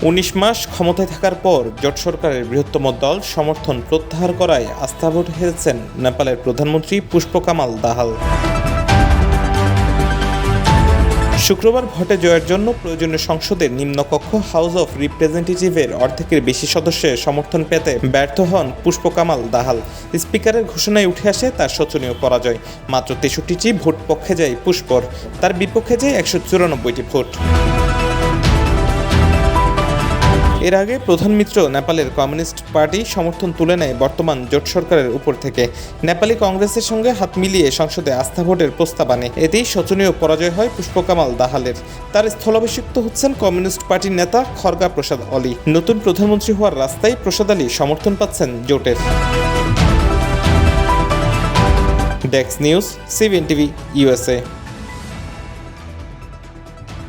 19 মাস ক্ষমতায় থাকার পর জোট সরকারের বৃহত্তম দল সমর্থন প্রত্যাহার করায় আস্থা ভোট হেরেছেন নেপালের প্রধানমন্ত্রী পুষ্পকামাল দাহাল। শুক্রবার ভোটে জয়ের জন্য প্রয়োজনীয় সংসদের নিম্নকক্ষ হাউস অফ রিপ্রেজেন্টেটিভের অর্ধেকের বেশি সদস্যের সমর্থন পেতে ব্যর্থ হন পুষ্পকামাল দাহাল। স্পিকারের ঘোষণায় উঠে আসে তার শোচনীয় পরাজয়। মাত্র 63টি ভোট পক্ষে যায় পুষ্পর, তার বিপক্ষে যায় 194টি ভোট। এর আগে প্রধান মিত্র নেপালের কমিউনিস্ট পার্টি সমর্থন তুলে নেয় বর্তমান জোট সরকারের উপর থেকে। নেপালি কংগ্রেসের সঙ্গে হাত মিলিয়ে সংসদে আস্থা ভোটের প্রস্তাব আনে। এতেই শোচনীয় পরাজয় হয় পুষ্পকামাল দাহালের। তার স্থলাভিষিক্ত হচ্ছেন কমিউনিস্ট পার্টির নেতা খড়গা প্রসাদ অলি। নতুন প্রধানমন্ত্রী হওয়ার রাস্তায় প্রসাদ আলী সমর্থন পাচ্ছেন জোটের। Desk news, CBN TV, USA।